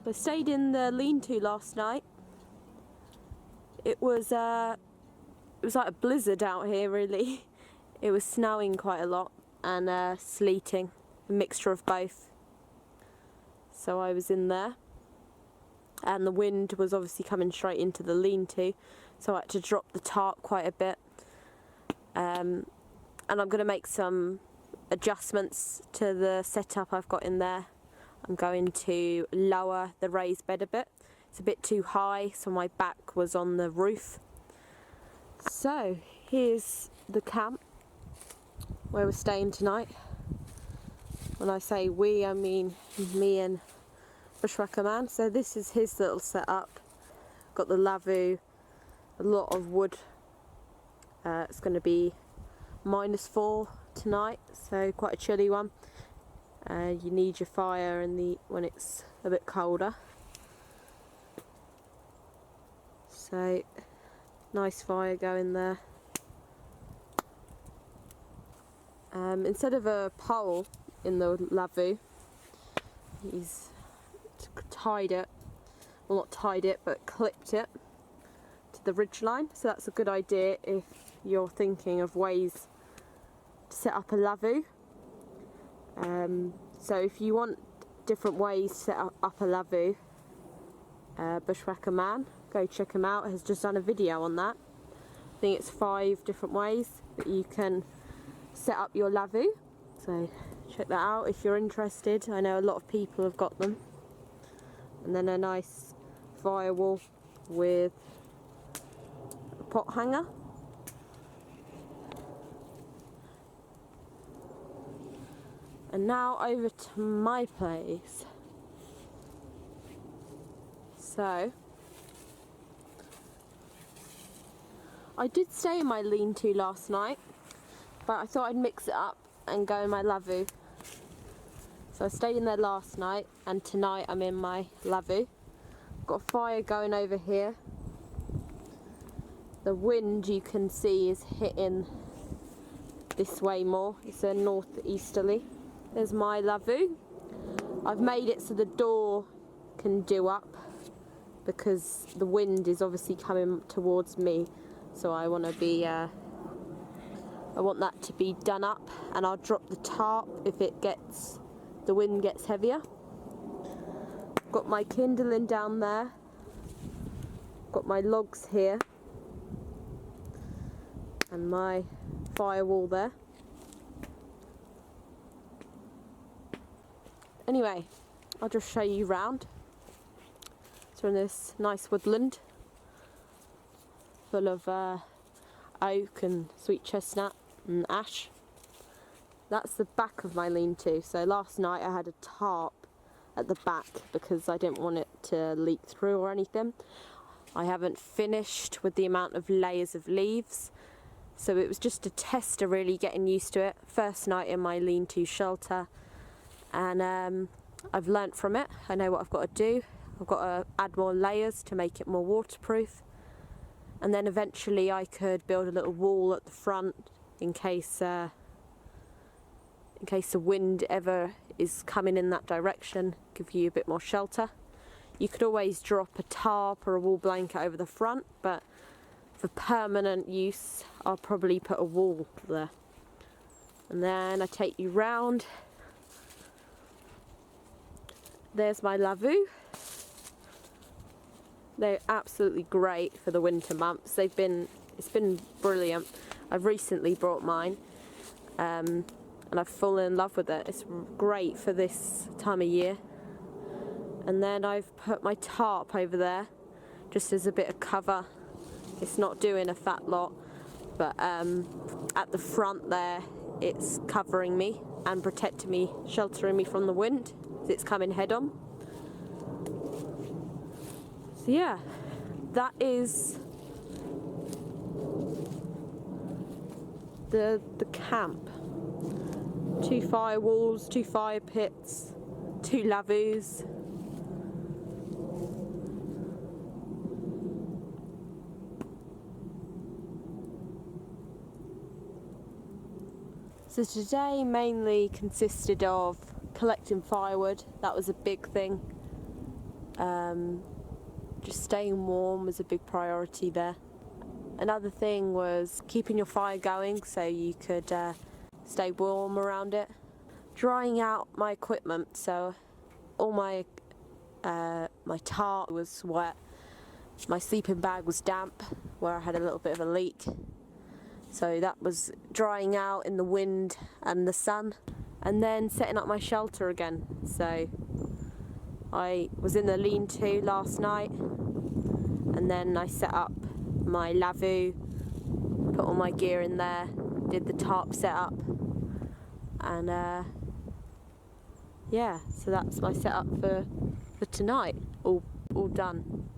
I stayed in the lean-to last night. It was like a blizzard out here, really. It was snowing quite a lot and sleeting, a mixture of both. So I was in there, and the wind was obviously coming straight into the lean-to, so I had to drop the tarp quite a bit. And I'm going to make some adjustments to the setup I've got in there. I'm going to lower the raised bed a bit. It's a bit too high, so my back was on the roof. So here's the camp where we're staying tonight. When I say we, I mean me and Bushcraft. So this is his little setup. Got the lavoo, a lot of wood. It's going to be -4 tonight, so quite a chilly one. You need your fire when it's a bit colder. So nice fire going there. Instead of a pole in the lavoo, he's tied it, well not tied it, but clipped it to the ridgeline. So that's a good idea if you're thinking of ways to set up a lavoo. So if you want different ways to set up a lavoo, Bushcraft, go check him out. Has just done a video on that. I think it's 5 different ways that you can set up your lavoo. So check that out if you're interested. I know a lot of people have got them. And then a nice firewall with a pot hanger. And now over to my place. So I did stay in my lean-to last night, but I thought I'd mix it up and go in my lavoo. So I stayed in there last night, and tonight I'm in my lavoo. Got a fire going over here. The wind, you can see, is hitting this way more. It's a northeasterly. There's my lavoo. I've made it so the door can do up because the wind is obviously coming towards me. So I want that to be done up, and I'll drop the tarp if the wind gets heavier. Got my kindling down there. Got my logs here. And my firewall there. Anyway, I'll just show you round. So we're in this nice woodland full of oak and sweet chestnut and ash. That's the back of my lean-to. So last night I had a tarp at the back because I didn't want it to leak through or anything. I haven't finished with the amount of layers of leaves, so it was just a tester, really getting used to it. First night in my lean-to shelter, and I've learnt from it. I know what I've got to do. I've got to add more layers to make it more waterproof, and then eventually I could build a little wall at the front in case the wind ever is coming in that direction, give you a bit more shelter. You could always drop a tarp or a wool blanket over the front, but for permanent use I'll probably put a wall there. And then I take you round. There's my lavoo. They're absolutely great for the winter months. It's been brilliant. I've recently brought mine, and I've fallen in love with it. It's great for this time of year. And then I've put my tarp over there just as a bit of cover. It's not doing a fat lot, but at the front there it's covering me and protecting me, sheltering me from the wind. It's coming head on. So yeah, that is the camp. 2 firewalls, 2 fire pits, 2 lavoos. So today mainly consisted of collecting firewood. That was a big thing. Just staying warm was a big priority there. Another thing was keeping your fire going so you could stay warm around it. Drying out my equipment, so all my tarp was wet. My sleeping bag was damp where I had a little bit of a leak. So that was drying out in the wind and the sun. And then setting up my shelter again. So I was in the lean-to last night, and then I set up my lavoo, put all my gear in there, did the tarp setup, and yeah, so that's my setup for tonight, all done.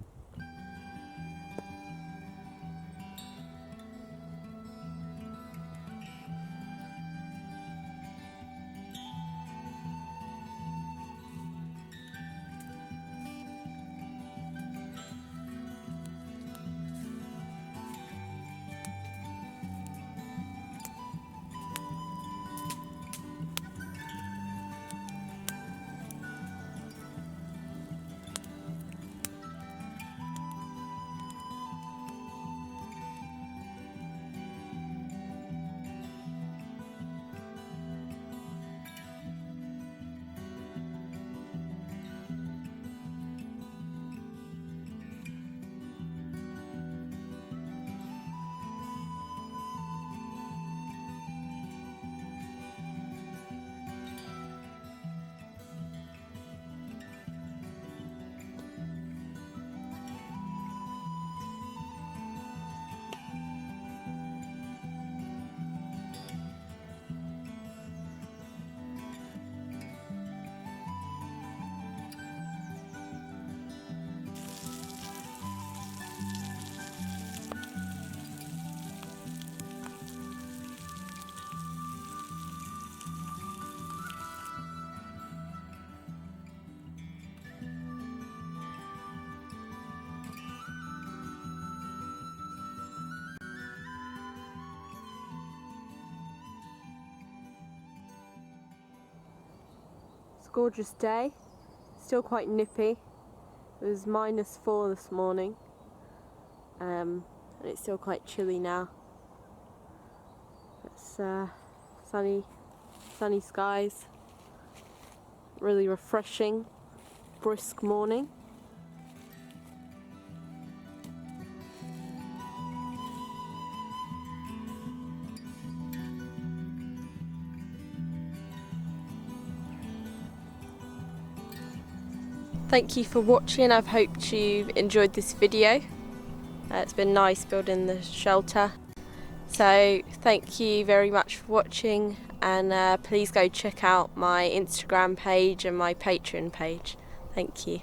Gorgeous day, still quite nippy. It was -4 this morning, and it's still quite chilly now. It's sunny skies, really refreshing, brisk morning. Thank you for watching. I've hoped you've enjoyed this video. It's been nice building the shelter. So thank you very much for watching, and please go check out my Instagram page and my Patreon page. Thank you.